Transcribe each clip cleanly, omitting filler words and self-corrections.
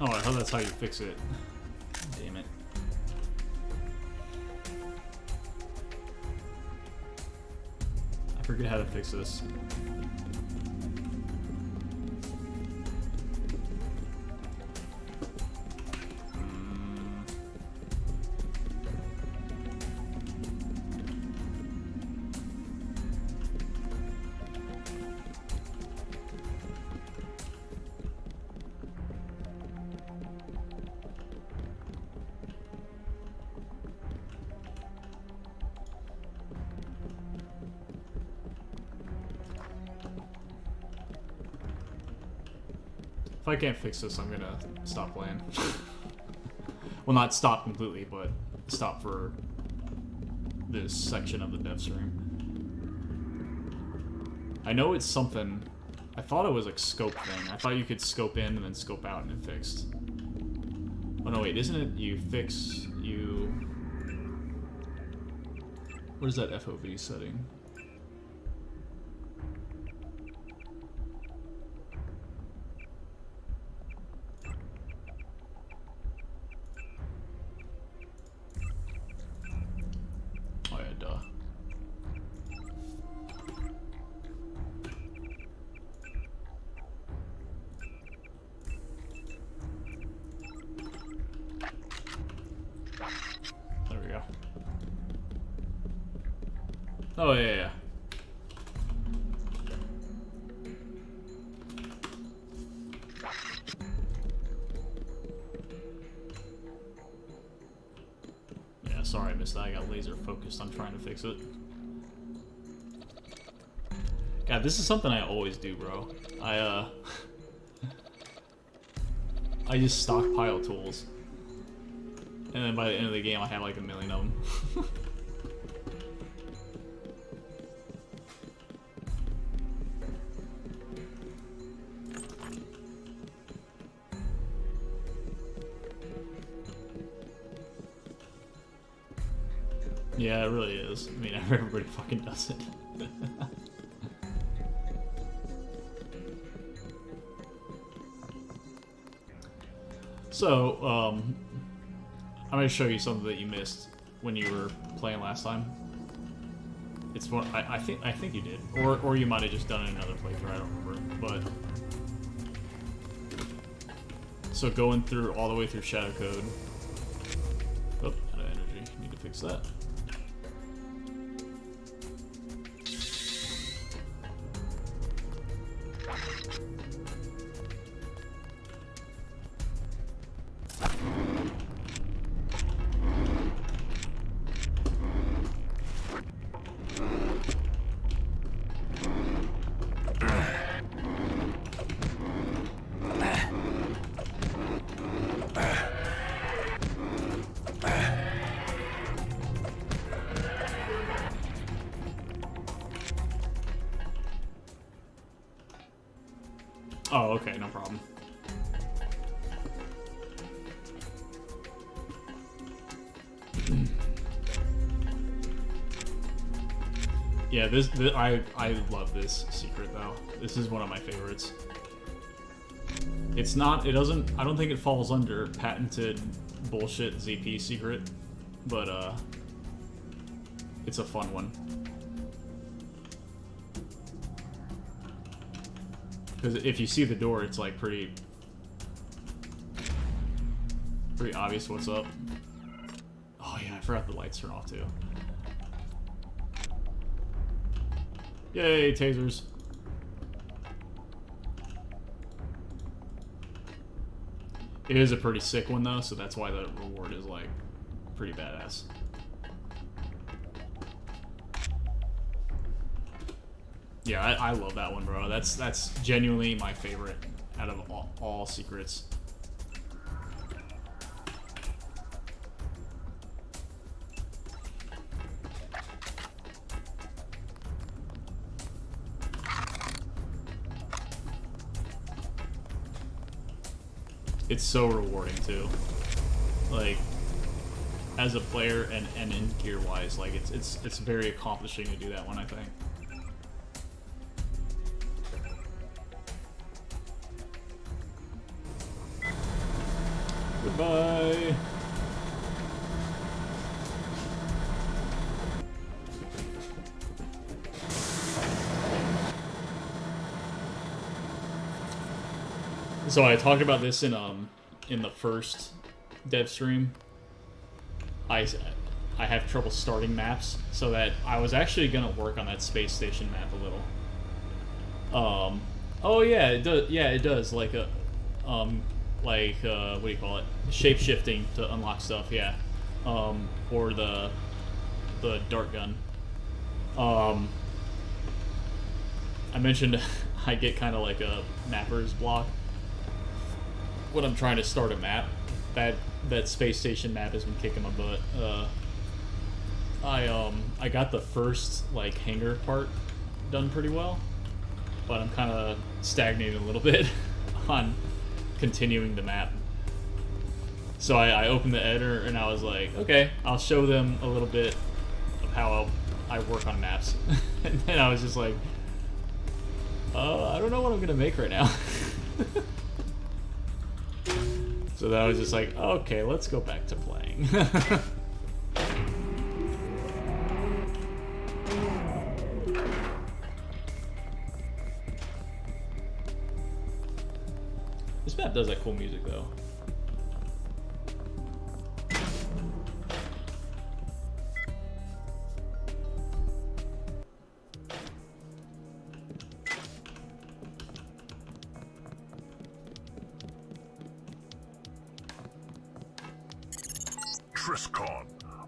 Oh, I thought that's how you fix it. Damn it. I forget how to fix this. If I can't fix this, I'm gonna stop playing. Well, not stop completely, but stop for this section of the dev stream. I know it's something... I thought it was like scope thing. I thought you could scope in and then scope out and it fixed. Oh no, wait, isn't it you fix... you... What is that FOV setting? Oh, yeah, yeah. Yeah, sorry I missed that. I got laser focused on trying to fix it. God, this is something I always do, bro. I just stockpile tools. And then by the end of the game, I have like 1,000,000 of them. Yeah, it really is. I mean, everybody fucking does it. So, I'm gonna show you something that you missed when you were playing last time. It's one I think you did, or you might have just done it in another playthrough. I don't remember, but so going through all the way through Shadow Code. Oh, out of energy. Need to fix that. Oh, okay, no problem. Yeah, I love this secret though. This is one of my favorites. It's not, it doesn't, I don't think it falls under patented bullshit ZP secret, but it's a fun one. Because if you see the door, it's like pretty obvious what's up. Oh yeah, I forgot the lights turn off too. Yay, tasers. It is a pretty sick one though, so that's why the reward is like pretty badass. Yeah, I love that one, bro. That's genuinely my favorite out of all secrets. It's so rewarding too. Like, as a player and in gear wise, like it's very accomplishing to do that one, I think. Bye. So I talked about this in the first dev stream. I have trouble starting maps, so that I was actually gonna work on that space station map a little. Oh yeah, it does. Yeah, it does. Like a, what do you call it? Shape shifting to unlock stuff. Yeah. Or the dart gun. I mentioned I get kind of like a mapper's block when I'm trying to start a map. That space station map has been kicking my butt. I got the first like hangar part done pretty well, but I'm kind of stagnating a little bit on continuing the map. So I opened the editor and I was like, okay, I'll show them a little bit of how I work on maps. And then I was just like, I don't know what I'm gonna make right now. So then I was just like, okay, let's go back to playing. This map does that cool music though.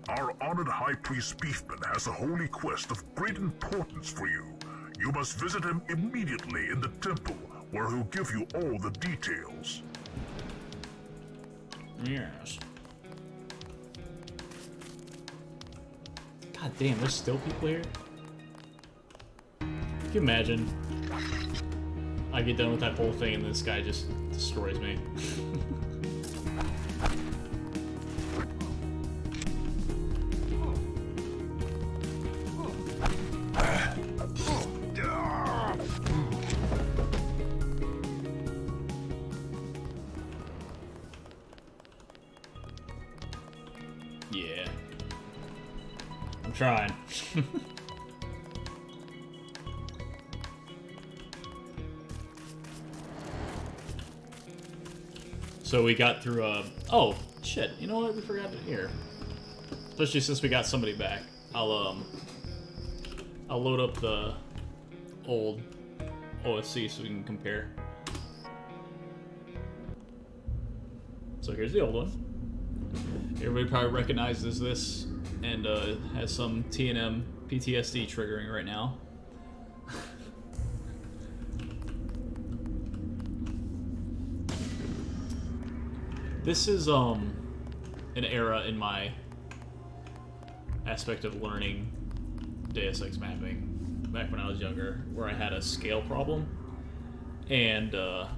Our honored High Priest Beefman has a holy quest of great importance for you. You must visit him immediately in the temple, where he'll give you all the details. Yes. God damn, there's still people here? Can you imagine? I get done with that whole thing and this guy just destroys me. Yeah. I'm trying. So we got through oh shit, you know what, we forgot it here. Especially since we got somebody back. I'll load up the old OSC so we can compare. So here's the old one. Everybody probably recognizes this and has some TNM PTSD triggering right now. This is an era in my aspect of learning Deus Ex mapping back when I was younger, where I had a scale problem, and I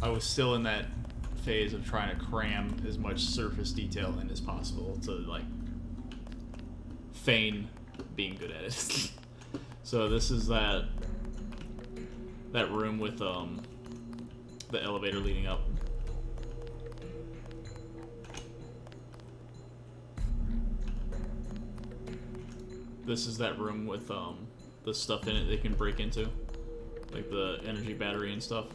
was still in that phase of trying to cram as much surface detail in as possible to like feign being good at it. So this is that room with the elevator leading up. This is that room with the stuff in it they can break into, like the energy battery and stuff.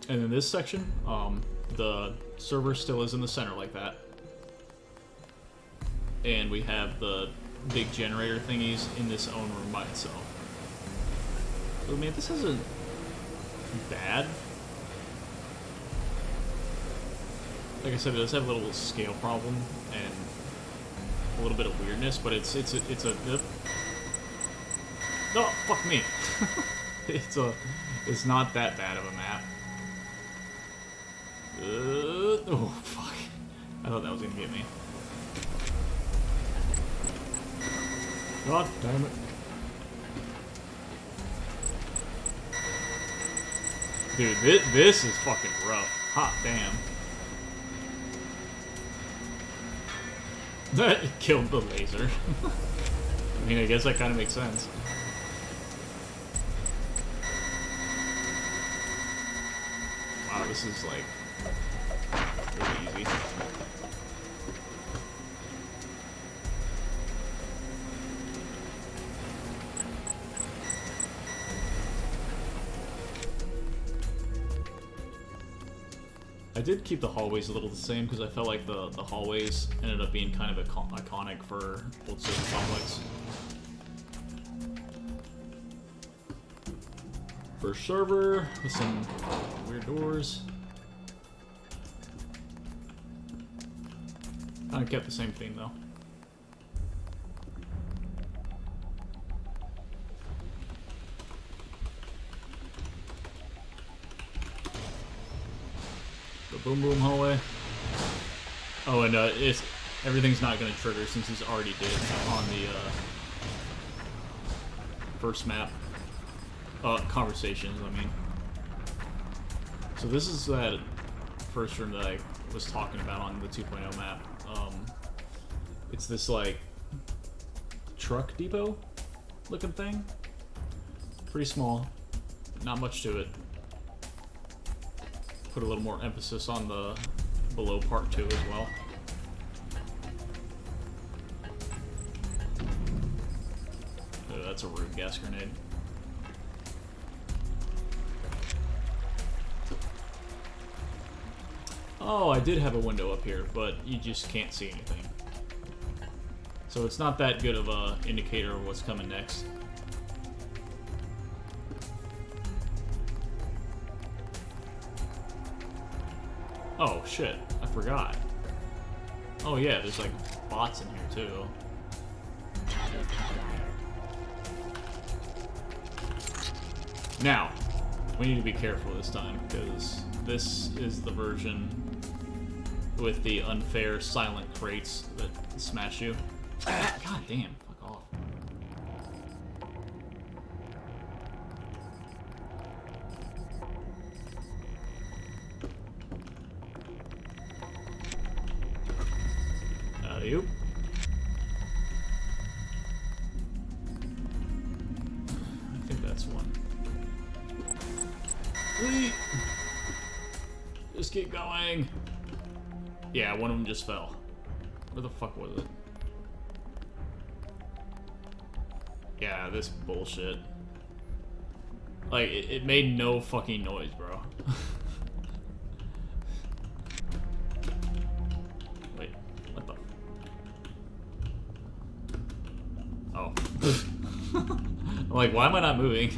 And in this section, the server still is in the center like that. And we have the big generator thingies in this own room by itself. So, man, this isn't bad. Like I said, it does have a little scale problem and a little bit of weirdness, but it's no, fuck me. It's not that bad of a map. Oh, fuck. I thought that was gonna get me. God damn it. Dude, this is fucking rough. Hot damn. That killed the laser. I mean, I guess that kind of makes sense. this is like really easy. I did keep the hallways a little the same because I felt like the hallways ended up being kind of iconic for Old City Complex. First server with some weird doors. Kind of kept the same theme though. The boom boom hallway. Oh, and everything's not gonna trigger since he's already did on the first map. Conversations, I mean. So this is that first room that I was talking about on the 2.0 map. It's this, like, truck depot looking thing. Pretty small. Not much to it. Put a little more emphasis on the below part 2 as well. Oh, that's a rude gas grenade. Oh, I did have a window up here, but you just can't see anything. So it's not that good of a indicator of what's coming next. Oh shit, I forgot. Oh yeah, there's like bots in here too. Now, we need to be careful this time, because this is the version with the unfair silent crates that smash you. God damn, fuck off. Alley-oop. I think that's one. Wait. Just keep going. Yeah, one of them just fell. Where the fuck was it? Yeah, this bullshit. Like, it made no fucking noise, bro. Wait, what the? Oh. I'm like, why am I not moving?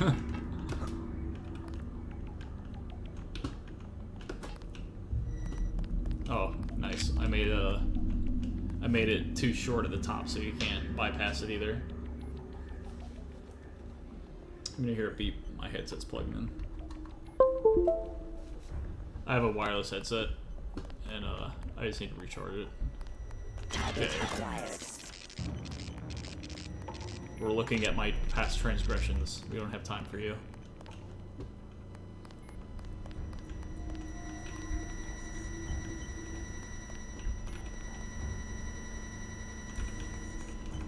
Oh, nice. I made it too short at the top, so you can't bypass it either. I'm gonna hear a beep. My headset's plugged in. I have a wireless headset, and I just need to recharge it. Okay. We're looking at my past transgressions. We don't have time for you.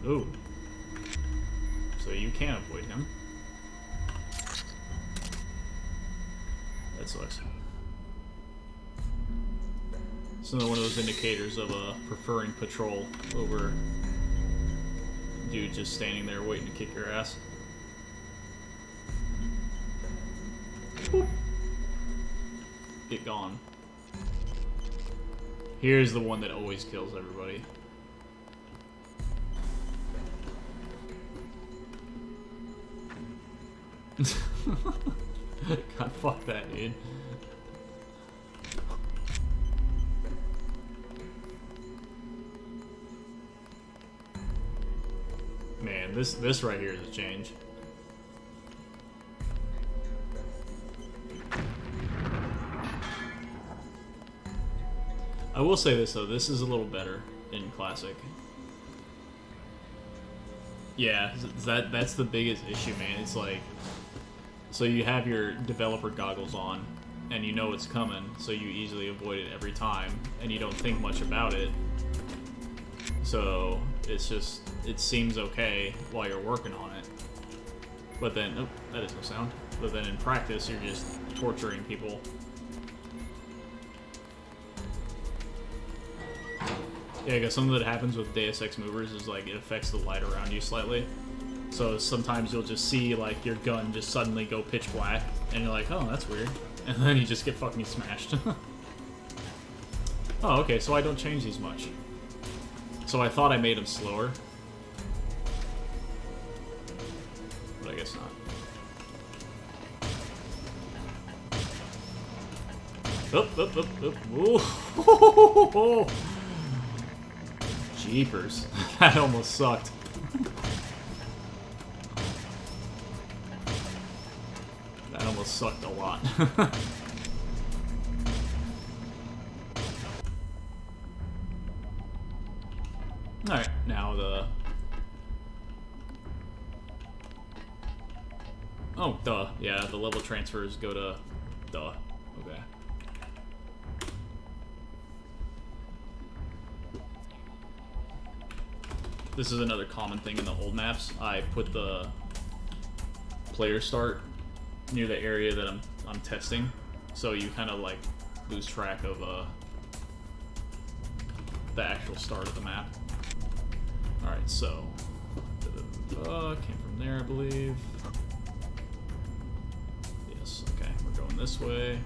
Ooh. So you can avoid him. That sucks. It's another one of those indicators of preferring patrol over dude just standing there waiting to kick your ass. Boop. Get gone. Here's the one that always kills everybody. God, fuck that, dude. Man, this right here is a change. I will say this though, this is a little better in Classic. Yeah, that's the biggest issue, man. It's like, so you have your developer goggles on, and you know it's coming, so you easily avoid it every time, and you don't think much about it. So it's just, it seems okay while you're working on it. But then, oh, that is no sound. But then in practice, you're just torturing people. Yeah, because something that happens with Deus Ex Movers is like it affects the light around you slightly. So sometimes you'll just see like your gun just suddenly go pitch black, and you're like, oh, that's weird. And then you just get fucking smashed. Oh, okay, so I don't change these much. So I thought I made them slower. But I guess not. Ooh. Jeepers. That almost sucked. That almost sucked a lot. Alright, now the... Oh, duh. Yeah, the level transfers go to... Duh. Okay. This is another common thing in the old maps. I put the player start near the area that I'm testing, so you kind of like lose track of the actual start of the map. All right, so came from there, I believe. Yes. Okay, we're going this way.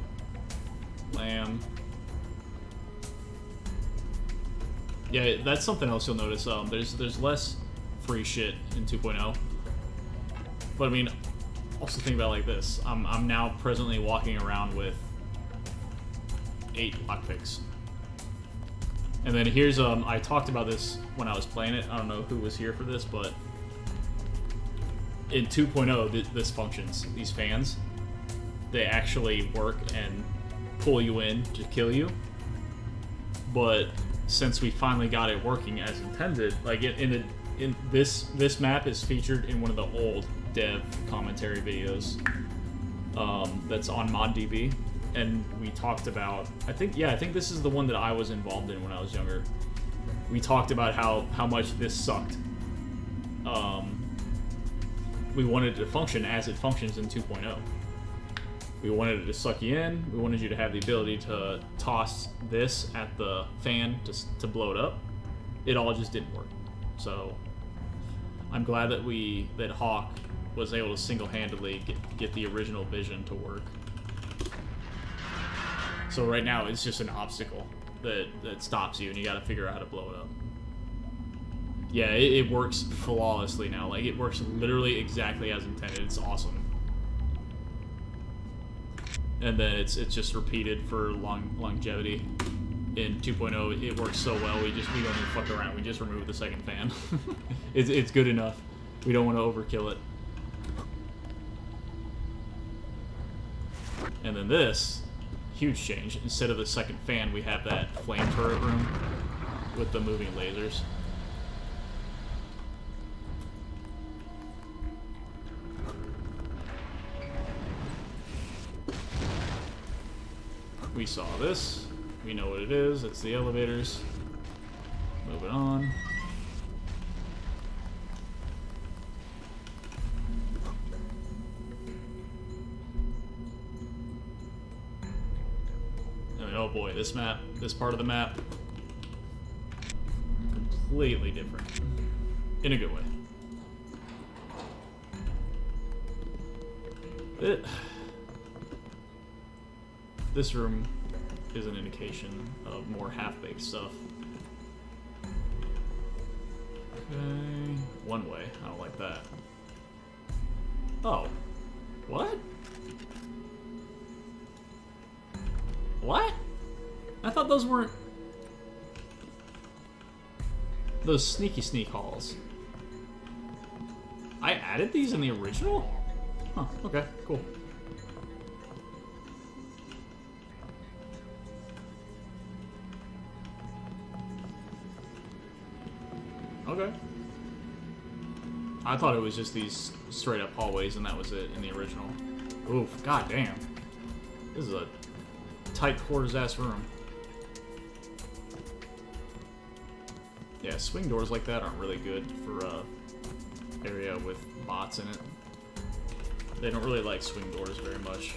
Lamb. Yeah, that's something else you'll notice. There's less free shit in 2.0. But I mean, also think about it like this. I'm now presently walking around with 8 lockpicks. And then here's I talked about this when I was playing it. I don't know who was here for this, but in 2.0 this functions. These fans, they actually work and pull you in to kill you. But since we finally got it working as intended, like in this map is featured in one of the old dev commentary videos that's on ModDB, and we talked about, I think this is the one that I was involved in when I was younger. We talked about how much this sucked. We wanted it to function as it functions in 2.0. We wanted it to suck you in. We wanted you to have the ability to toss this at the fan to blow it up. It all just didn't work. So I'm glad that Hawk was able to single-handedly get the original vision to work. So right now it's just an obstacle that stops you, and you got to figure out how to blow it up. Yeah, it works flawlessly now. Like, it works literally exactly as intended. It's awesome. And then it's just repeated for longevity. In 2.0, it works so well, we don't even fuck around. We just remove the second fan. It's good enough. We don't want to overkill it. And then this, huge change. Instead of the second fan, we have that flame turret room with the moving lasers. We saw this. We know what it is. It's the elevators. Moving on. And oh boy, this part of the map, completely different. In a good way. This room is an indication of more half-baked stuff. Okay, one way. I don't like that. Oh. What? What? I thought those weren't... Those sneak halls. I added these in the original? Huh, okay, cool. Okay. I thought it was just these straight up hallways and that was it in the original. Oof, goddamn. This is a tight quarters ass room. Yeah, swing doors like that aren't really good for area with bots in it. They don't really like swing doors very much.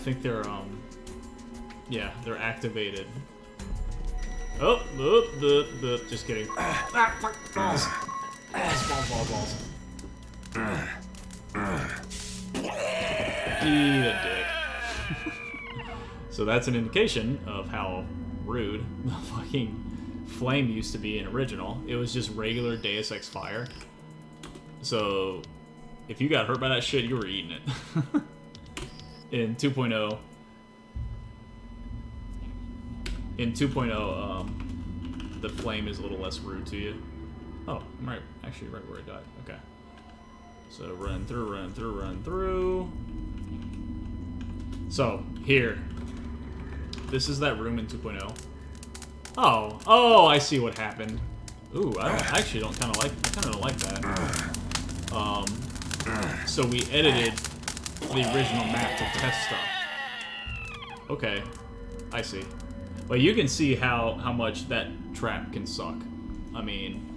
think they're yeah, they're activated. Oh, just kidding. Ah, fuck, balls. Balls. Eat a dick. So that's an indication of how rude the fucking flame used to be in original. It was just regular Deus Ex fire. So if you got hurt by that shit, you were eating it. In 2.0, the flame is a little less rude to you. Oh, I'm actually right where I died. Okay. So run through. So, here. This is that room in 2.0. Oh, I see what happened. Ooh, I actually don't kind of like that. So we edited the original map to test stuff. Okay, I see. But you can see how much that trap can suck. I mean,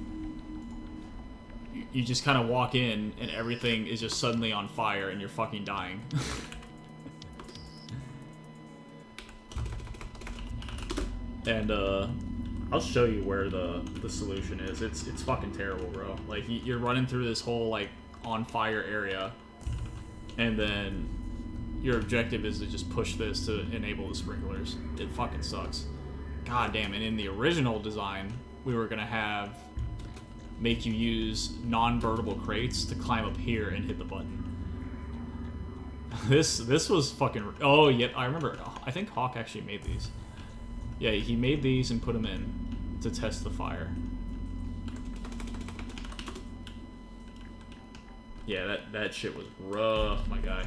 you just kind of walk in and everything is just suddenly on fire and you're fucking dying. And I'll show you where the solution is. It's fucking terrible, bro. Like you're running through this whole like on fire area, and then your objective is to just push this to enable the sprinklers. It fucking sucks. God damn. And in the original design, we were gonna make you use non-burtable crates to climb up here and hit the button. This was fucking. Oh, yeah, I remember. I think Hawk actually made these. Yeah, he made these and put them in to test the fire. Yeah, that shit was rough, my guy.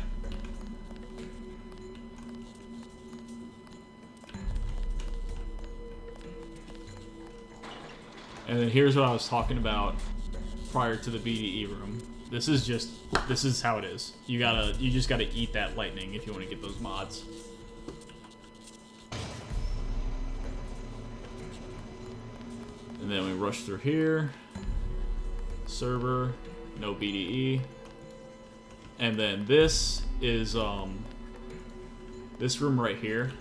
And then here's what I was talking about prior to the BDE room. This is how it is. You just gotta eat that lightning if you want to get those mods. And then we rush through here. Server, no BDE. And then this is, this room right here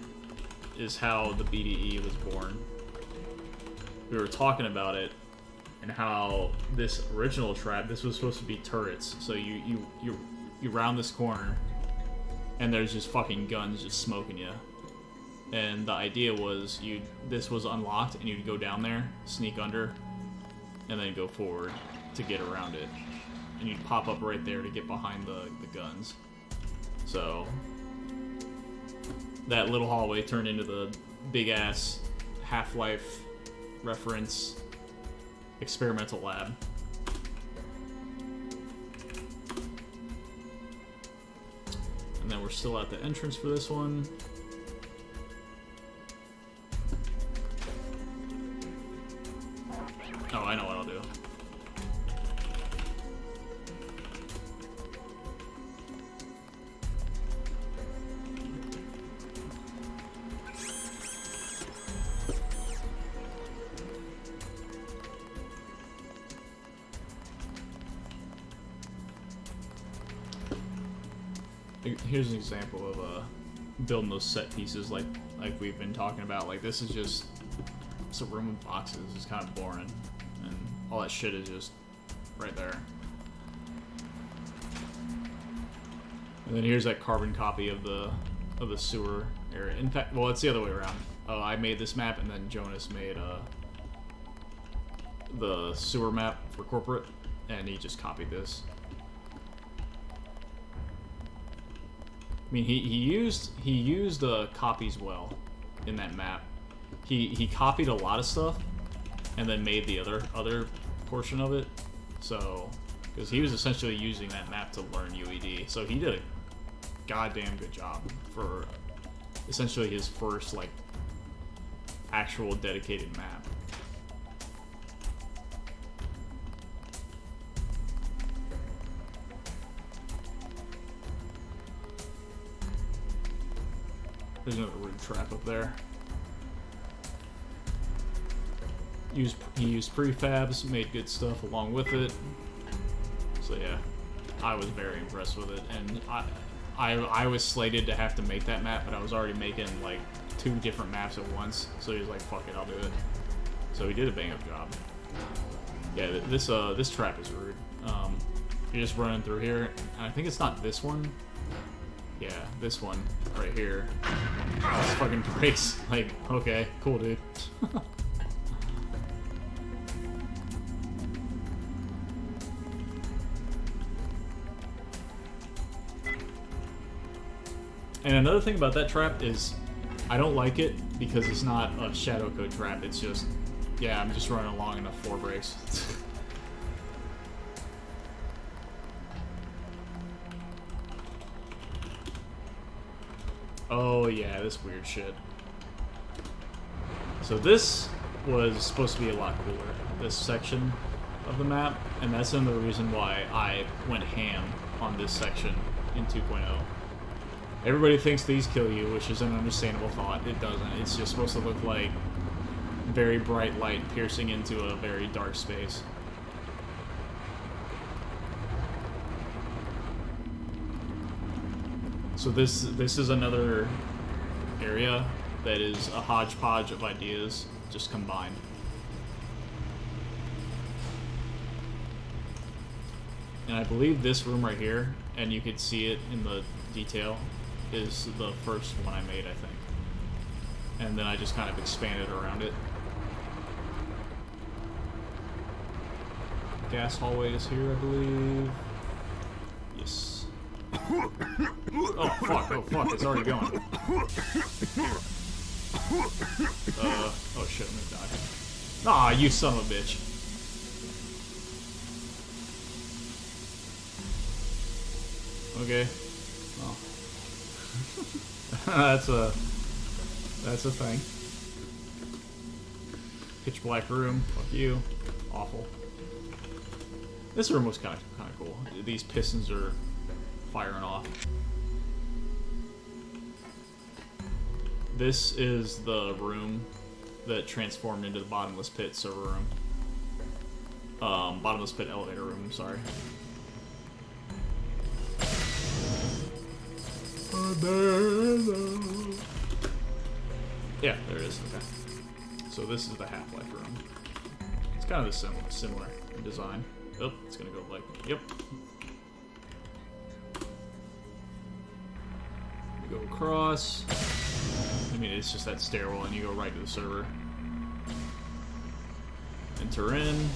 is how the BDE was born. We were talking about it and how this original trap, this was supposed to be turrets. So you round this corner and there's just fucking guns just smoking you. And the idea was this was unlocked and you'd go down there, sneak under, and then go forward to get around it. And you'd pop up right there to get behind the guns. So that little hallway turned into the big ass Half-Life reference experimental lab. And then we're still at the entrance for this one. Oh, I know what I'll do. Here's an example of building those set pieces like we've been talking about. Like this is just a room with boxes. It's kind of boring. And all that shit is just right there. And then here's that carbon copy of the sewer area. In fact, well, it's the other way around. I made this map, and then Jonas made the sewer map for corporate, and he just copied this. I mean, he used copies well in that map. He copied a lot of stuff, and then made the other portion of it. So, because he was essentially using that map to learn UED, so he did a goddamn good job for essentially his first like actual dedicated map. There's another root trap up there. He used prefabs, made good stuff along with it. So yeah, I was very impressed with it, and I was slated to have to make that map, but I was already making like 2 different maps at once. So he was like, "Fuck it, I'll do it." So he did a bang up job. Yeah, this trap is rude. You're just running through here, and I think it's not this one. Yeah, this one right here. This fucking breaks. Like, okay, cool, dude. And another thing about that trap is I don't like it because it's not a shadow code trap. It's just, yeah, I'm just running along enough 4 breaks. Oh yeah, this weird shit. So this was supposed to be a lot cooler, this section of the map, and that's another reason why I went ham on this section in 2.0. Everybody thinks these kill you, which is an understandable thought. It doesn't. It's just supposed to look like very bright light piercing into a very dark space. So this is another area that is a hodgepodge of ideas just combined. And I believe this room right here, and you could see it in the detail, is the first one I made, I think. And then I just kind of expanded around it. Gas hallway is here, I believe. Yes. Oh fuck, it's already going. Oh shit, I'm gonna die. Ah, you son of a bitch. Okay. Oh. That's a thing. Pitch black room. Fuck you. Awful. This room was kind of cool. These pistons are firing off. This is the room that transformed into the bottomless pit server room. Bottomless pit elevator room, I'm sorry. Yeah, there it is. Okay. So this is the Half-Life room. It's kind of similar in design. Oh, it's gonna go like, yep. You go across. I mean, it's just that stairwell, and you go right to the server. Enter in.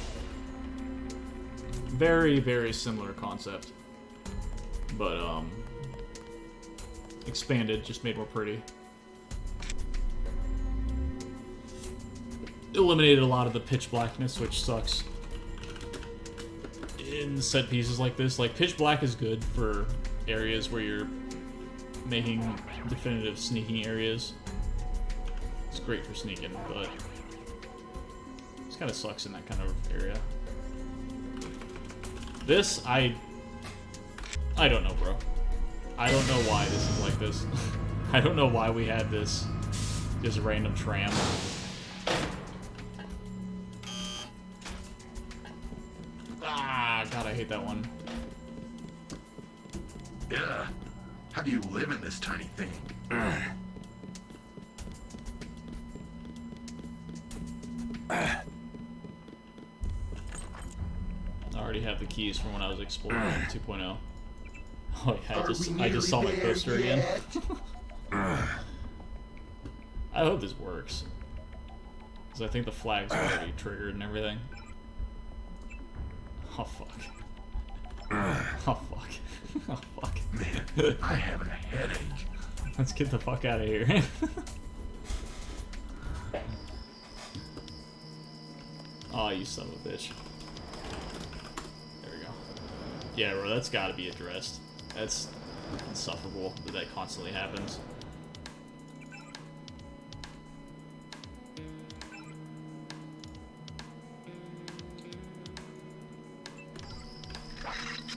Very, very similar concept, but expanded, just made more pretty. Eliminated a lot of the pitch blackness, which sucks in set pieces like this. Like, pitch black is good for areas where you're making definitive sneaking areas. It's great for sneaking, but it kind of sucks in that kind of area. This, I don't know, bro. I don't know why this is like this. I don't know why we had this just random tram. Ah, God, I hate that one. Yeah. How do you live in this tiny thing? I already have the keys from when I was exploring 2.0. Oh yeah, I just saw my poster again. I hope this works, because I think the flag's already triggered and everything. Oh fuck. Oh fuck. Oh fuck. Man, I have a headache. Let's get the fuck out of here. Oh, you son of a bitch. There we go. Yeah, bro, that's gotta be addressed. That's insufferable that that constantly happens.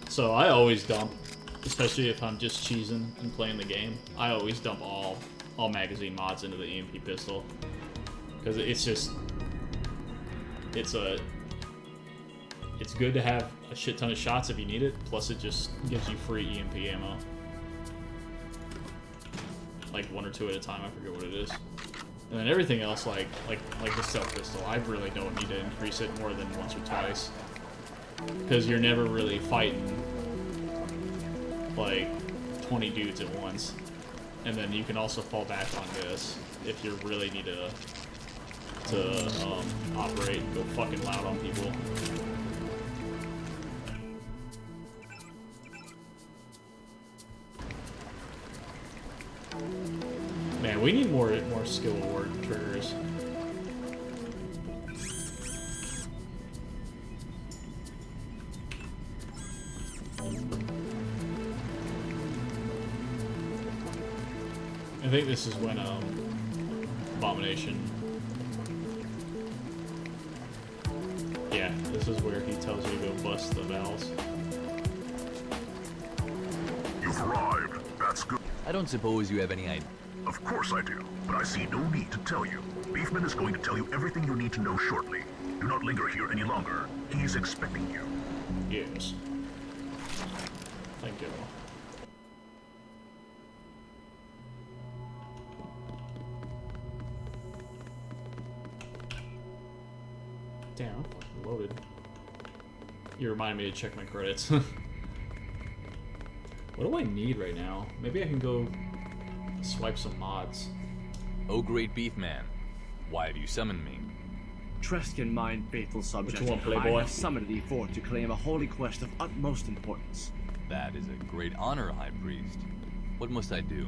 So I always dump, especially if I'm just cheesing and playing the game. I always dump all magazine mods into the EMP pistol, because it's just it's good to have a shit ton of shots if you need it. Plus, it just gives you free EMP ammo. like 1 or 2 at a time. I forget what it is. And then everything else, like the stealth pistol, I really don't need to increase it more than once or twice, because you're never really fighting like 20 dudes at once. And then you can also fall back on this if you really need to operate and go fucking loud on people. Man, we need more skill award triggers. I think this is when Abomination. Yeah, this is where he tells you to go bust the valves. You've arrived. That's good. I don't suppose you have any idea. Of course I do, but I see no need to tell you. Beefman is going to tell you everything you need to know shortly. Do not linger here any longer. He's expecting you. Yes. Thank you. Damn, I'm fucking loaded. You remind me to check my credits. What do I need right now? Maybe I can go swipe some mods. Oh, great beef man, why have you summoned me? Trust in mind, faithful subject. What you want, playboy? I have summoned thee forth to claim a holy quest of utmost importance. That is a great honor, High Priest. What must I do?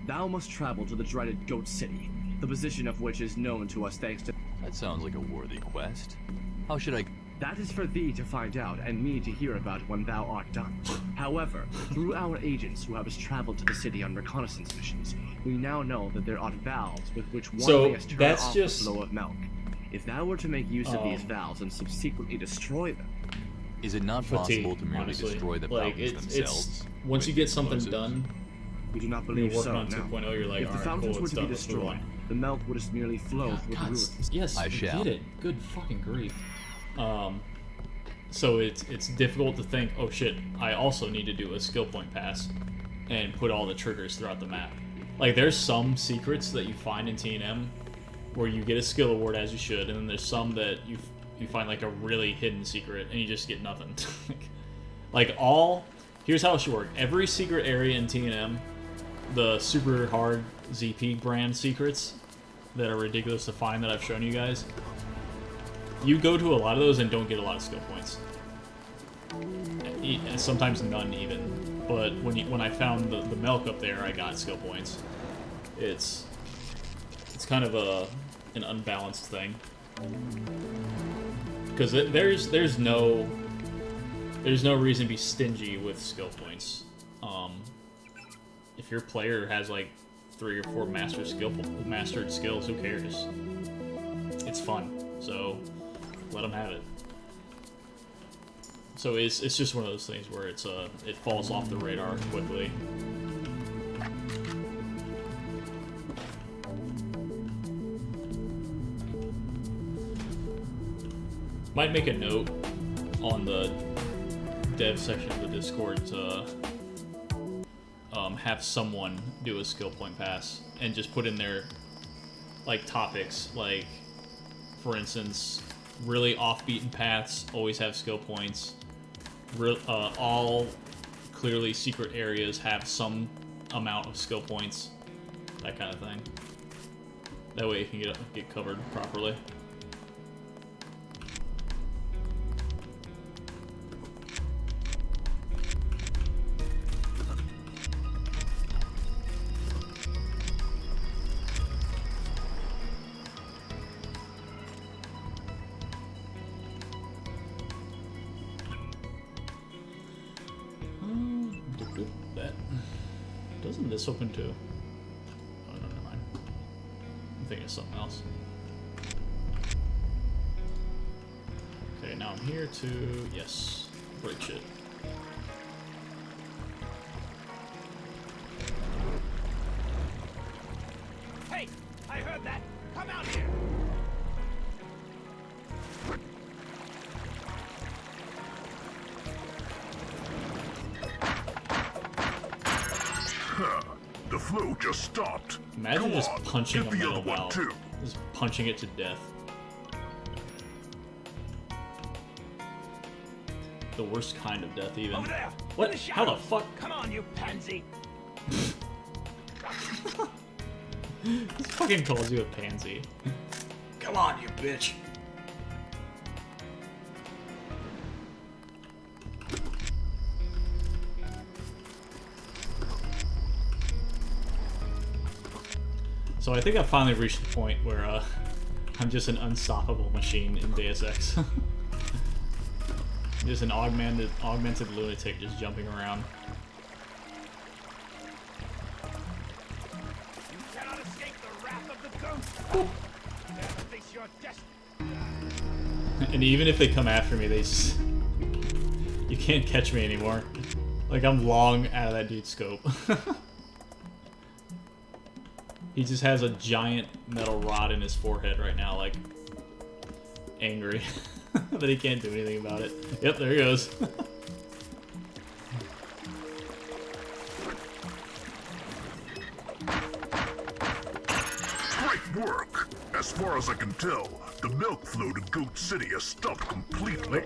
Thou must travel to the dreaded Goat City, the position of which is known to us thanks to... That sounds like a worthy quest. How should I... That is for thee to find out, and me to hear about when thou art done. However, through our agents who have us traveled to the city on reconnaissance missions, we now know that there are valves with which one may turn off the flow of milk. If thou were to make use of these valves and subsequently destroy them... Is it not possible to merely honestly. destroy the like, fountains themselves? Once you get something done, we do not you're believe working so, on no. 2.0, you're like, If the alright, fountains cool, were it's to be done, let's move destroyed, on. the milk would just merely flow through the ruins. Yes, I shall. get it. Good fucking grief. So it's difficult to think, oh shit, I also need to do a skill point pass and put all the triggers throughout the map. Like, there's some secrets that you find in T&M where you get a skill award as you should, and then there's some that you find like a really hidden secret and you just get nothing. Here's how it should work. Every secret area in T&M, the super hard ZP brand secrets that are ridiculous to find that I've shown you guys, you go to a lot of those and don't get a lot of skill points. And sometimes none even. But when I found the milk up there, I got skill points. It's kind of an unbalanced thing. Because there's no reason to be stingy with skill points. If your player has like 3 or 4 mastered skills, who cares? It's fun, so let them have it. So it's just one of those things where it falls off the radar quickly. Might make a note on the dev section of the Discord to have someone do a skill point pass and just put in there like topics, like for instance, really off-beaten paths always have skill points. All clearly secret areas have some amount of skill points, that kind of thing. That way it can get covered properly. Doesn't this open too? Oh, no, never mind. I'm thinking of something else. Okay, now I'm here to, yes, break shit. Hey, I heard that. Come out here. The flow just stopped. Imagine Go just on, punching get a the metal other one valve. too. Just punching it to death. The worst kind of death, even. Over there. What? In the How the shadows. fuck? Come on, you pansy. This fucking calls you a pansy. Come on, you bitch. So I think I've finally reached the point where I'm just an unstoppable machine in Deus Ex. Just an augmented lunatic just jumping around. You cannot escape the wrath of the ghost. Never face your destiny. And even if they come after me, they just... You can't catch me anymore. Like, I'm long out of that dude's scope. He just has a giant metal rod in his forehead right now, like... angry. That he can't do anything about it. Yep, there he goes. Great work! As far as I can tell, the milk flow to Goat City has stopped completely.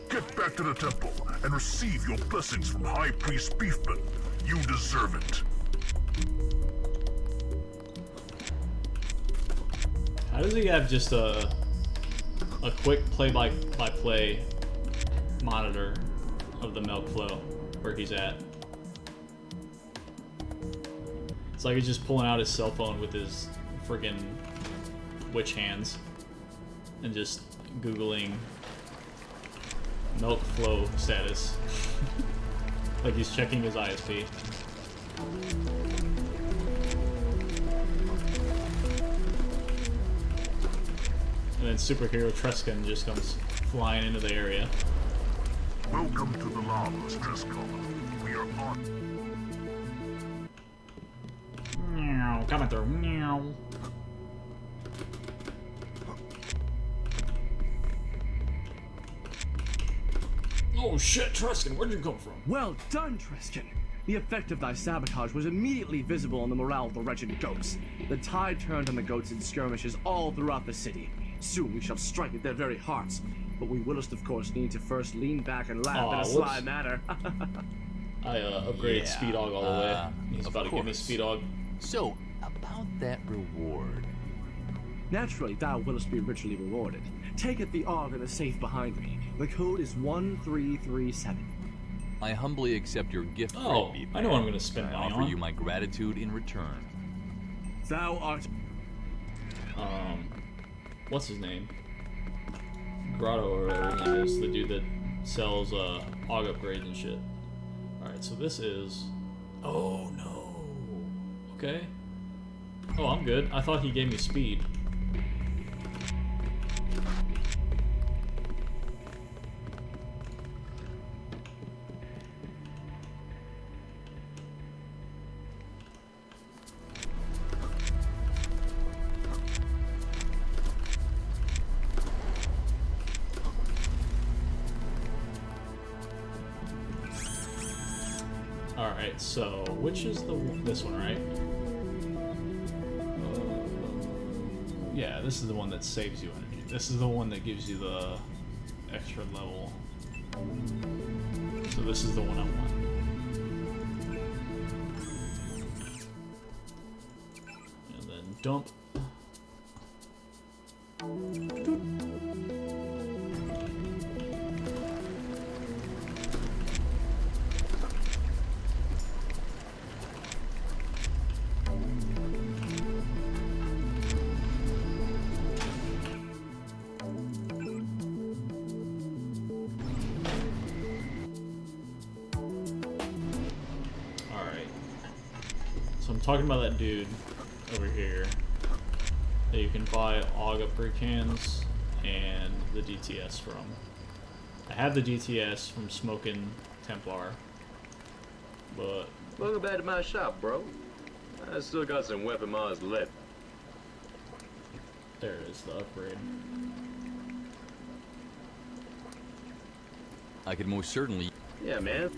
Get back to the temple and receive your blessings from High Priest Beefman. You deserve it. How does he have just a quick play-by-play monitor of the milk flow where he's at? It's like he's just pulling out his cell phone with his friggin' witch hands and just Googling milk flow status. Like he's checking his ISP. And then superhero Treskin just comes flying into the area. Welcome to the Nameless, Treskin. We are on. Meow, coming through. Meow. Oh shit, Treskin, where'd you come from? Well done, Tristan. The effect of thy sabotage was immediately visible on the morale of the wretched goats. The tide turned on the goats in skirmishes all throughout the city. Soon we shall strike at their very hearts. But we willest, of course, need to first lean back and laugh in a sly whoops. manner. I upgraded Yeah, Speed Dog all the way. He's of about to give me course. Speed Dog. So, about that reward. Naturally, thou willest be richly rewarded. Taketh the AUG in the safe behind me. The code is 1337. I humbly accept your gift. Oh, Great I know what I'm gonna spend I money offer on. you my gratitude in return. Thou art... What's his name? Grotto or whatever his name is, the dude that sells AUG upgrades and shit. Alright, so this is... Oh no. Okay. Oh, I'm good. I thought he gave me speed. Alright, so which is this one, right? Yeah, this is the one that saves you energy. This is the one that gives you the extra level. So this is the one I want. And then dump. So I'm talking about that dude over here that you can buy AUG upgrade cans and the DTS from. I have the DTS from smoking Templar, but Welcome back to my shop, bro. I still got some weapon mods left. there it is, the upgrade. I could most certainly. Yeah, man.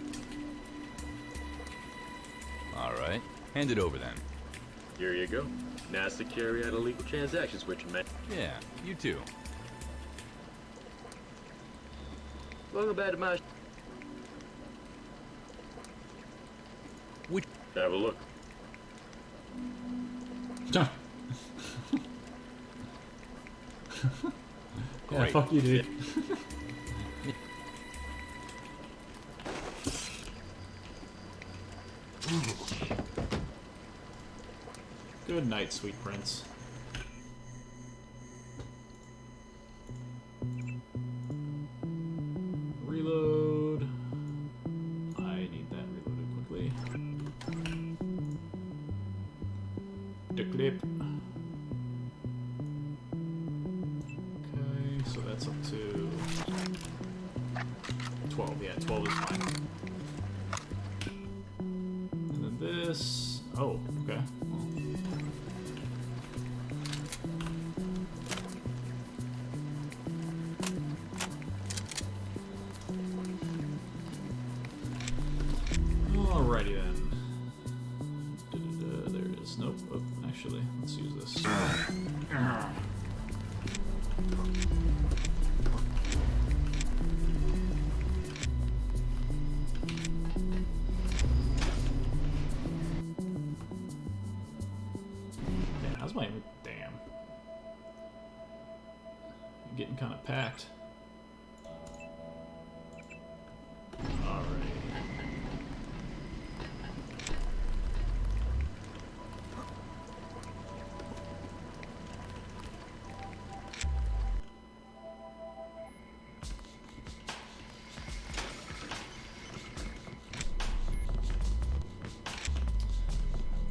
All right, hand it over then. Here you go. Nice to carry out illegal transactions with you, man. Yeah, you too. Welcome back to my... Which... Have a look. Yeah, Great. fuck you, dude. Good night, sweet prince. Reload. I need that reloaded quickly. The clip. Okay, so that's up to 12. Yeah, 12 is fine. And then this. Oh, okay. Alrighty then. There it is. Nope. Oh, actually, let's use this. Damn, how's my... Damn. I'm getting kind of packed. Alright.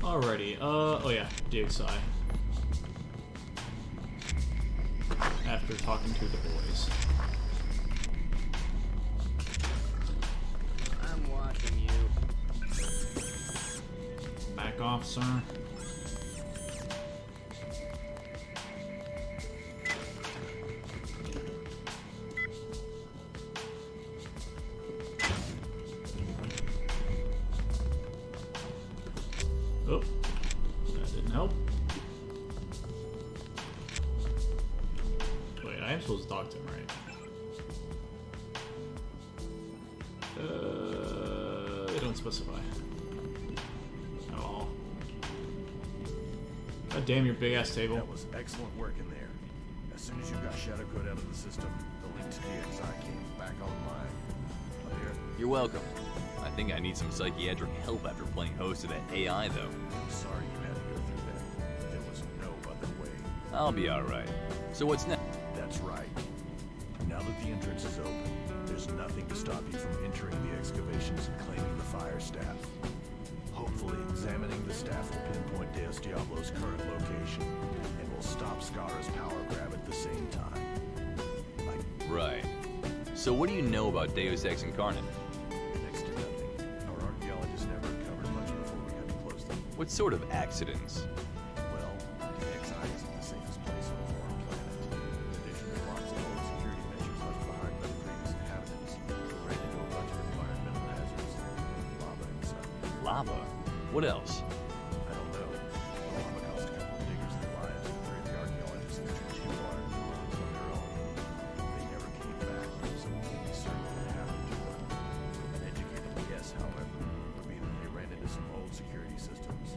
Alrighty, oh yeah, DXI. After talking to the boys. I'm watching you. Back off, sir. Oh, that didn't help. Wait, I am supposed to talk to him, right? They don't specify. At all. God damn your big ass table. That was excellent work in there. As soon as you got Shadow Code out of the system, the link to DXI came back online. Up here. You're welcome. I think I need some psychiatric help after playing host to that AI, though. I'm sorry you had to go through that. There was no other way. I'll be alright. So what's next? That's right. Now that the entrance is open, there's nothing to stop you from entering the excavations and claiming the fire staff. Hopefully, examining the staff will pinpoint Deus Diablo's current location, and will stop Scara's power grab at the same time. Right. So what do you know about Deus Ex Incarnate? Next to nothing. Our archaeologists never uncovered much before we had to close them. What sort of accidents? Well, DXI isn't the safest place on a foreign planet. In addition to lots of old security measures left behind by the previous inhabitants, we ran into a bunch of environmental hazards, lava and such. Lava? What else? I don't know. The lava cost a couple of diggers their lives, and three of the archaeologists entered 2 water ruins on their own. They never came back, so we can't be certain what happened to them. An educated guess, however, would be that they ran into some old security systems.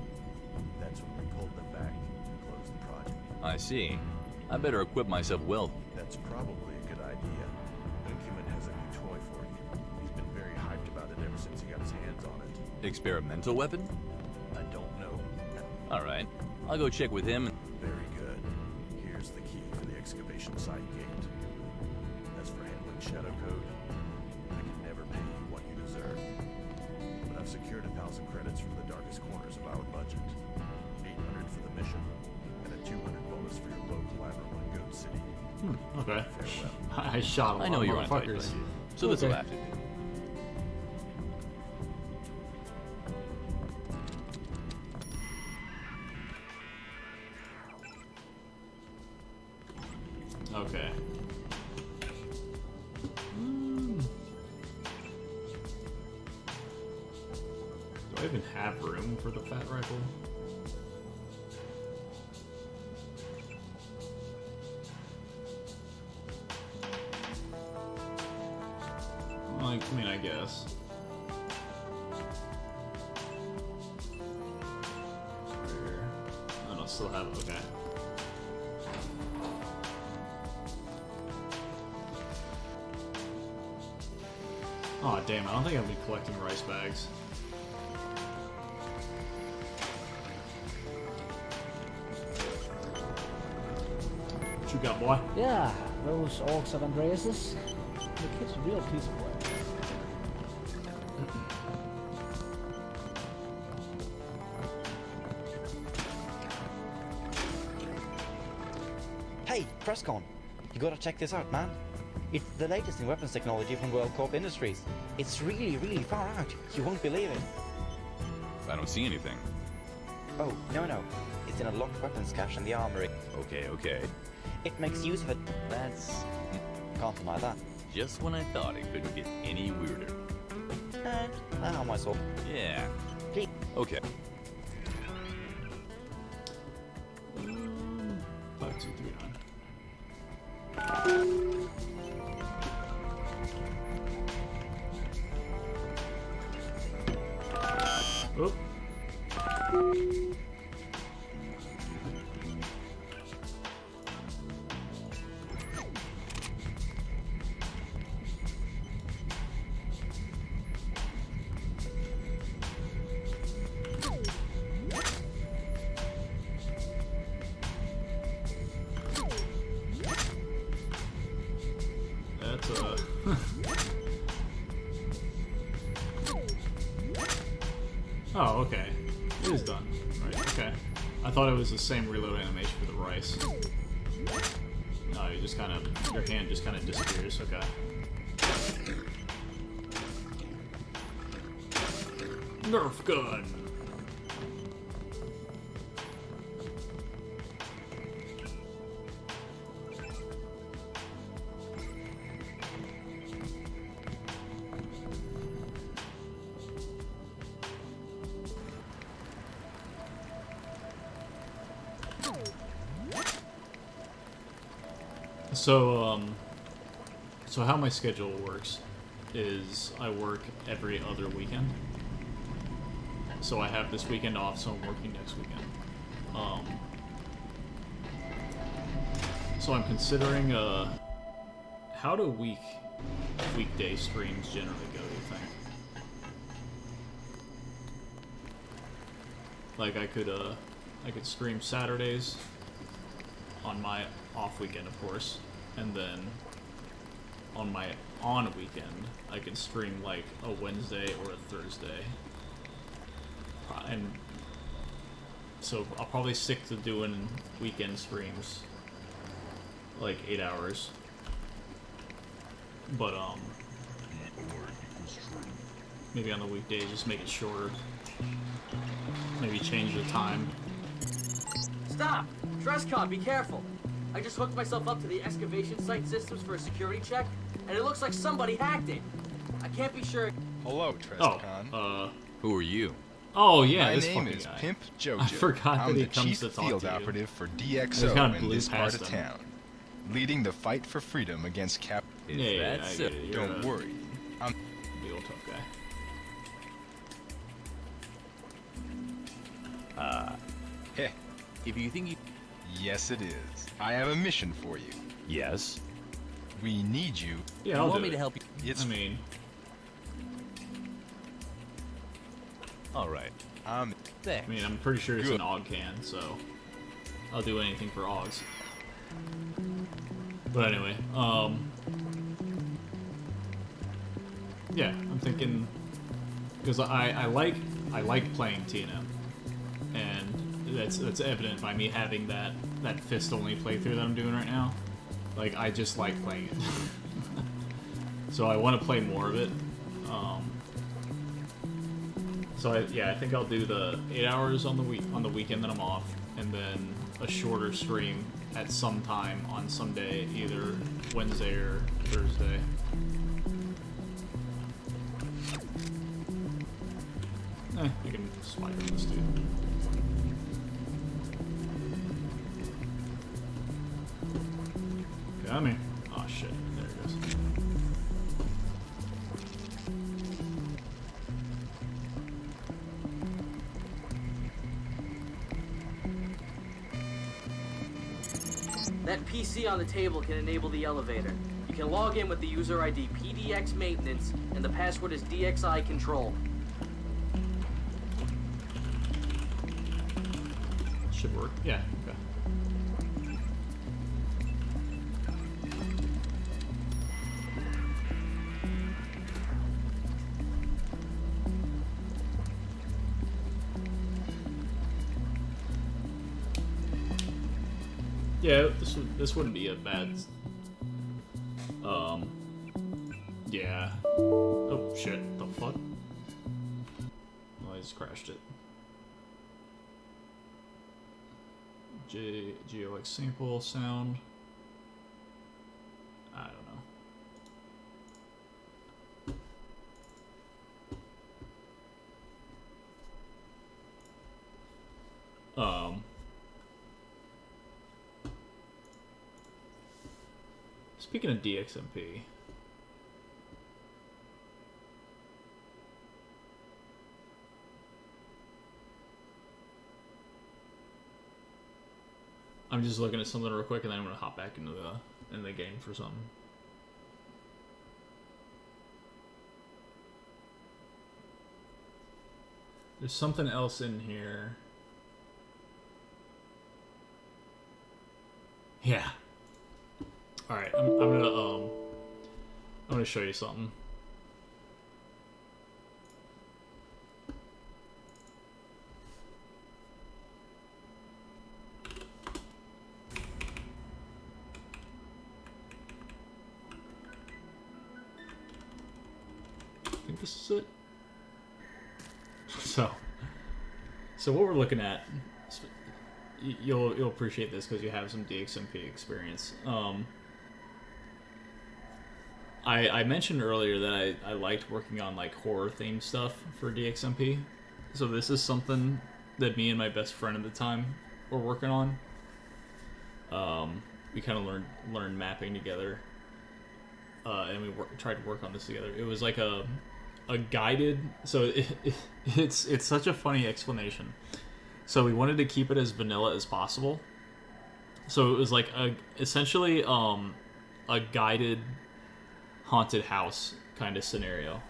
That's when we pulled them back and closed the project. I see. I better equip myself well. That's probably a good idea. Incumin has a new toy for you. He's been very hyped about it ever since he got his hands on it. Experimental weapon? I don't know. Alright. I'll go check with him. Very good. Here's the key for the excavation site gate. As for handling Shadow Code, I can never pay you what you deserve. But I've secured 1,000 credits from the darkest corners of our budget. 800 for the mission, and a 200 bonus for your low collateral in Goat City. Okay. Farewell. I shot a lot I know of you're on tight motherfuckers. budget, so this will Okay. have to do. Okay. Do I even have room for the fat rifle? like, I mean, I guess. Where? I don't still have it. Okay. Oh damn! I don't think I'll be collecting rice bags. What you got, boy? Yeah, those orcs at Andreas's. The kid's a real piece of work. Hey, Presscon! You gotta check this out, man. It's the latest in weapons technology from World Corp Industries. It's really, really far out. You won't believe it. I don't see anything. Oh, no. It's in a locked weapons cache in the armory. Okay. It makes use of it. That's... can't deny that. Just when I thought it couldn't get any weirder. How myself. Yeah. Please. Okay. 5239. Oop. That's Oh, okay. It is done. Right, okay. I thought it was the same reload animation for the rice. No, you just kind of... your hand just kind of disappears, okay. Nerf gun! So how my schedule works is I work every other weekend. So I have this weekend off, so I'm working next weekend. So I'm considering, how do weekday streams generally go, do you think? Like I could stream Saturdays on my off weekend, of course, and then on my on weekend I could stream like a Wednesday or a Thursday. And so I'll probably stick to doing weekend streams, like 8 hours. But maybe on the weekdays just make it shorter. Maybe change the time. Stop! Dress code, be careful! I just hooked myself up to the excavation site systems for a security check, and it looks like somebody hacked it. I can't be sure. Hello, Trescon. Who are you? Oh yeah, My this name fucking is guy. Pimp Jojo. I forgot I'm that he the comes chief to talk field to you. operative for I just DXO kinda in blew this part of past him. town, leading the fight for freedom against Cap. Yeah, I get it. You're Don't a worry, I'm the old tough guy. Heh. If you think you... Yes, it is. I have a mission for you. Yes? We need you. Yeah, you I'll want do me it. to help you? It's I mean, Alright. Thanks. I mean, I'm pretty sure it's Good. an AUG can, so I'll do anything for AUGs. But anyway, yeah, I'm thinking because I like playing TNM, and that's evident by me having that fist only playthrough that I'm doing right now. Like I just like playing it, so I want to play more of it. So I think I'll do the 8 hours on the weekend that I'm off, and then a shorter stream at some time on some day, either Wednesday or Thursday. You can swipe on this dude. Got me. Oh shit, there it goes. That PC on the table can enable the elevator. You can log in with the user ID PDX maintenance, and the password is DXI control. Should work. Yeah. Okay. Yeah, this wouldn't be a bad. Yeah. Oh shit! The fuck? Oh, I just crashed it. GOX sample sound. I don't know. Speaking of DXMP. I'm just looking at something real quick, and then I'm gonna hop back into the game for something. There's something else in here. Yeah. All right, I'm gonna show you something. I think this is it. So what we're looking at, you'll appreciate this because you have some DXMP experience. I mentioned earlier that I liked working on like horror themed stuff for DXMP. So this is something that me and my best friend at the time were working on. We kind of learned mapping together, and we tried to work on this together. It was like a guided. So it's such a funny explanation. So we wanted to keep it as vanilla as possible. So it was like essentially a guided haunted house kind of scenario.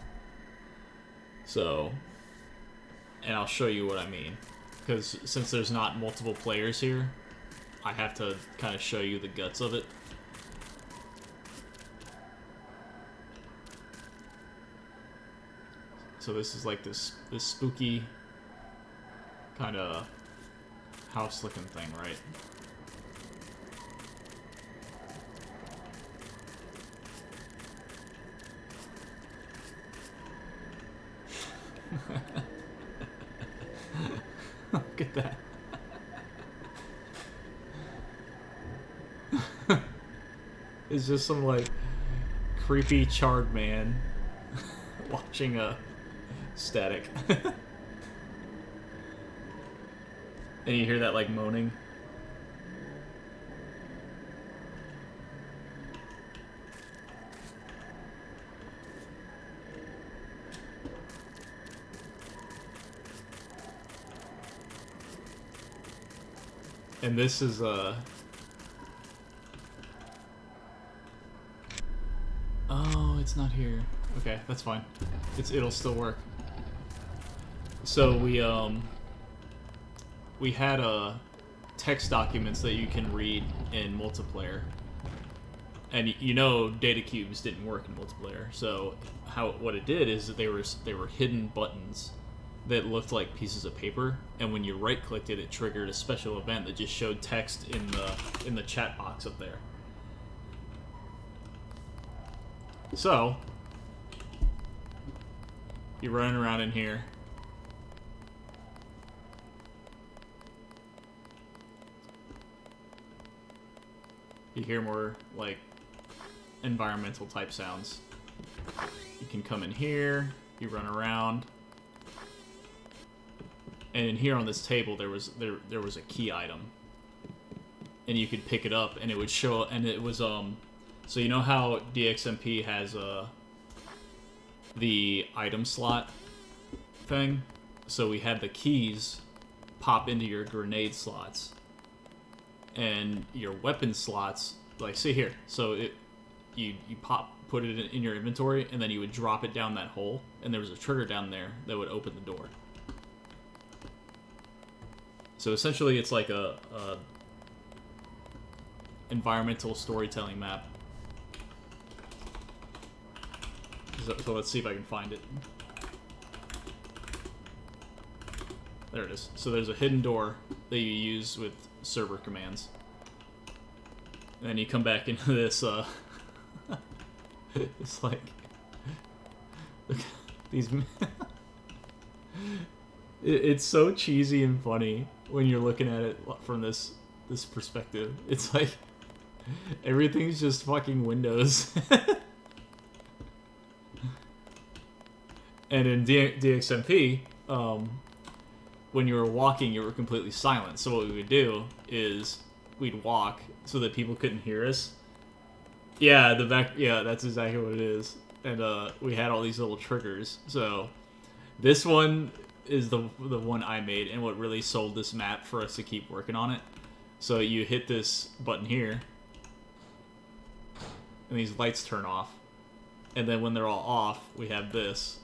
So, and I'll show you what I mean, because since there's not multiple players here, I have to kind of show you the guts of it. So this is like this spooky kind of house looking thing, right? Look at that. It's just some like creepy charred man watching a static. And you hear that like moaning. And this is oh, it's not here. Okay, that's fine. It'll still work. So we had text documents that you can read in multiplayer, and you know data cubes didn't work in multiplayer. So what it did is that they were hidden buttons that looked like pieces of paper, and when you right-clicked it, it triggered a special event that just showed text in the chat box up there. So you're running around in here. You hear more like environmental type sounds. You can come in here, you run around. And in here on this table there was a key item. And you could pick it up and it would show, and it was so you know how DXMP has the item slot thing? So we had the keys pop into your grenade slots. and your weapon slots, like see here, so you put it in your inventory, and then you would drop it down that hole, and there was a trigger down there that would open the door. So essentially, it's like a environmental storytelling map. So let's see if I can find it. There it is. So there's a hidden door that you use with server commands. And then you come back into this, it's like... Look at these... It's so cheesy and funny when you're looking at it from this perspective. It's like... Everything's just fucking windows. And in DXMP, when you were walking, you were completely silent. So what we would do is we'd walk so that people couldn't hear us. Yeah, that's exactly what it is. And we had all these little triggers. So this one is the one I made, and what really sold this map for us to keep working on it. So you hit this button here, and these lights turn off. And then when they're all off, we have this.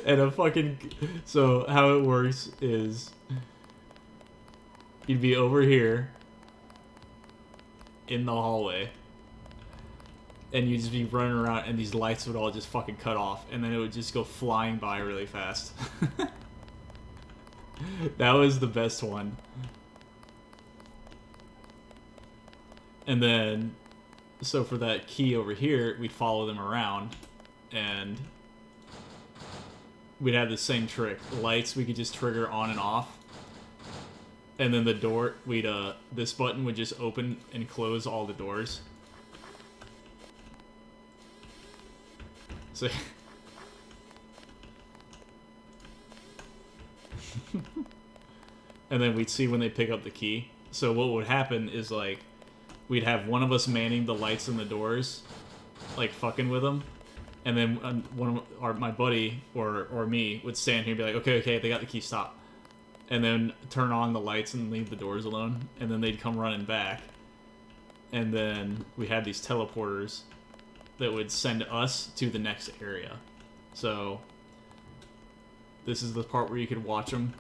And a fucking... So how it works is you'd be over here in the hallway, and you'd just be running around, and these lights would all just fucking cut off, and then it would just go flying by really fast. That was the best one. And then, so for that key over here, we'd follow them around, and we'd have the same trick. Lights we could just trigger on and off. And then the door, this button would just open and close all the doors. So... And then we'd see when they pick up the key. So what would happen is, like, we'd have one of us manning the lights and the doors, like, fucking with them. And then my buddy or me would stand here and be like, okay, they got the key, stop. And then turn on the lights and leave the doors alone. And then they'd come running back. And then we had these teleporters that would send us to the next area. So this is the part where you could watch them.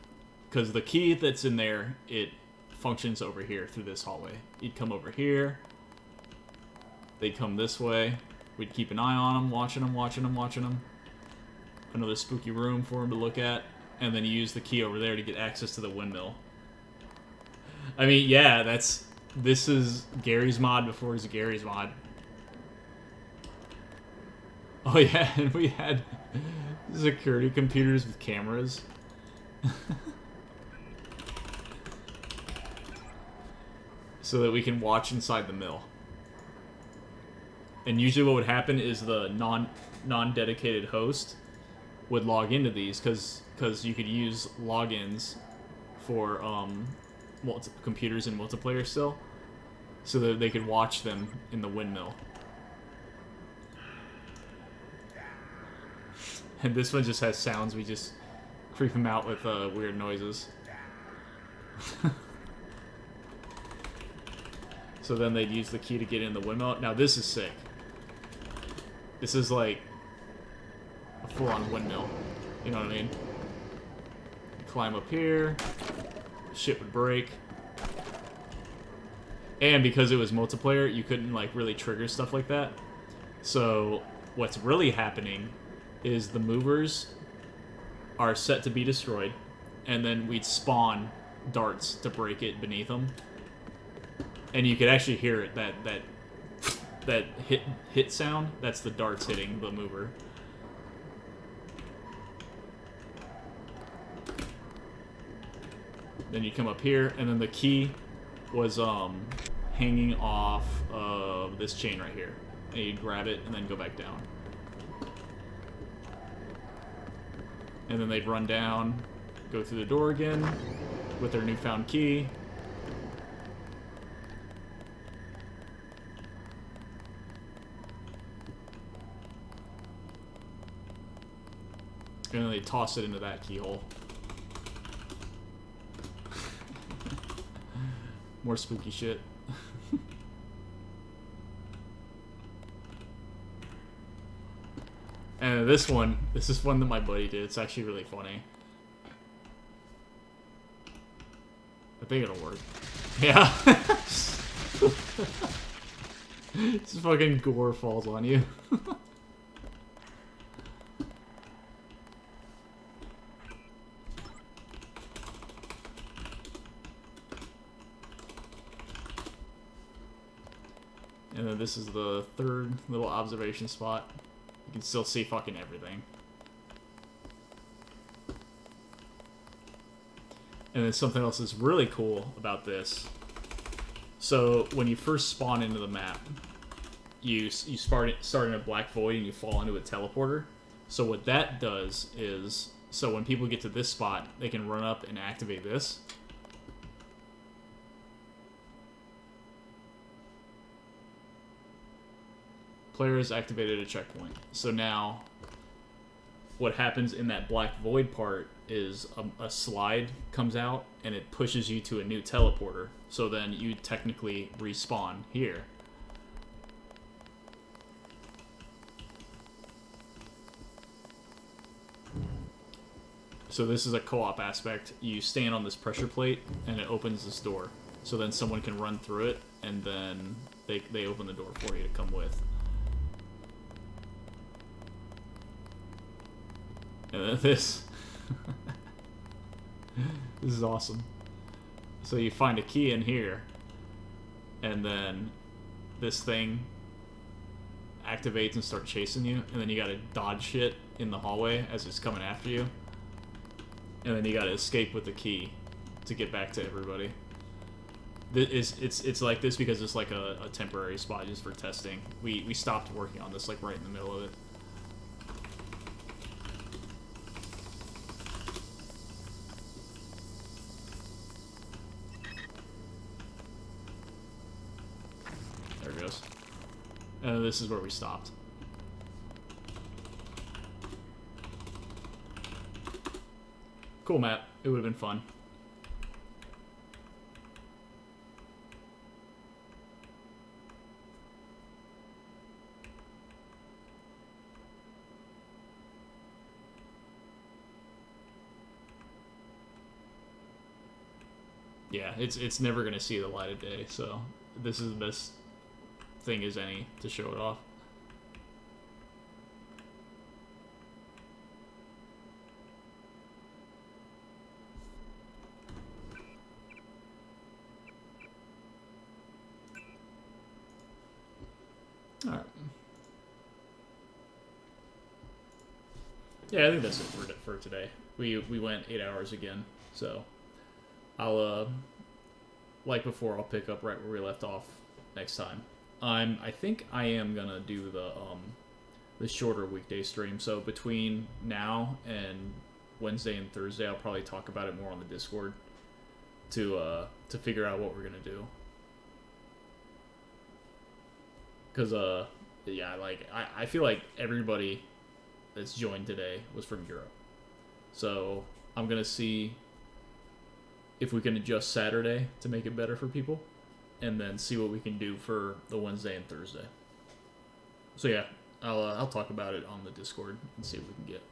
Because the key that's in there, it functions over here through this hallway. You'd come over here. They'd come this way. We'd keep an eye on them, watching them. Another spooky room for them to look at. And then you use the key over there to get access to the windmill. I mean, yeah, this is Gary's mod before it's Gary's mod. Oh yeah, and we had security computers with cameras. So that we can watch inside the mill. And usually what would happen is the non-dedicated host would log into these, because you could use logins for computers in multiplayer still, so that they could watch them in the windmill. And this one just has sounds. We just creep them out with weird noises. So then they'd use the key to get in the windmill. Now this is sick. This is like a full-on windmill. You know what I mean? Climb up here. Shit would break. And because it was multiplayer, you couldn't like really trigger stuff like that. So what's really happening is the movers are set to be destroyed, and then we'd spawn darts to break it beneath them. And you could actually hear it, that hit sound. That's the darts hitting the mover. Then you come up here, and then the key was hanging off of this chain right here. And you'd grab it and then go back down. And then they'd run down, go through the door again with their newfound key. And then they toss it into that keyhole. More spooky shit. And this is one that my buddy did. It's actually really funny. I think it'll work. Yeah. This fucking gore falls on you. And then this is the third little observation spot. You can still see fucking everything. And then something else that's really cool about this. So when you first spawn into the map, you start in a black void and you fall into a teleporter. So what that does is, so when people get to this spot, they can run up and activate this. Player has activated a checkpoint. So now, what happens in that black void part is a slide comes out and it pushes you to a new teleporter. So then you technically respawn here. So this is a co-op aspect. You stand on this pressure plate and it opens this door. So then someone can run through it and then they open the door for you to come with. And then this. This is awesome. So you find a key in here, and then this thing activates and starts chasing you, and then you gotta dodge shit in the hallway as it's coming after you. And then you gotta escape with the key to get back to everybody. It's like this because it's like a temporary spot just for testing. We stopped working on this like right in the middle of it. This is where we stopped. Cool map. It would have been fun. Yeah, it's never gonna see the light of day, so this is the best thing as any to show it off. All right. Yeah, I think that's it for today. We went 8 hours again, so I'll like before, I'll pick up right where we left off next time. I think I am gonna do the shorter weekday stream. So between now and Wednesday and Thursday, I'll probably talk about it more on the Discord to figure out what we're gonna do. Cause yeah, like I feel like everybody that's joined today was from Europe, so I'm gonna see if we can adjust Saturday to make it better for people, and then see what we can do for the Wednesday and Thursday. So yeah, I'll talk about it on the Discord and see what we can get.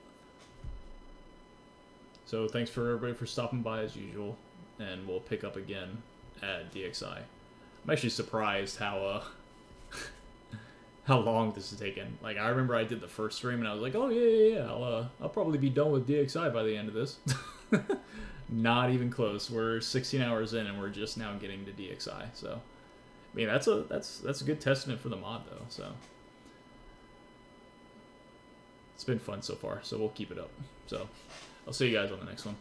So thanks for everybody for stopping by as usual, and we'll pick up again at DXI. I'm actually surprised how how long this has taken. Like, I remember I did the first stream and I was like, oh yeah, I'll probably be done with DXI by the end of this. Not even close. We're 16 hours in and we're just now getting to DXI. So, I mean, that's a good testament for the mod though. So, it's been fun so far. So we'll keep it up. So, I'll see you guys on the next one.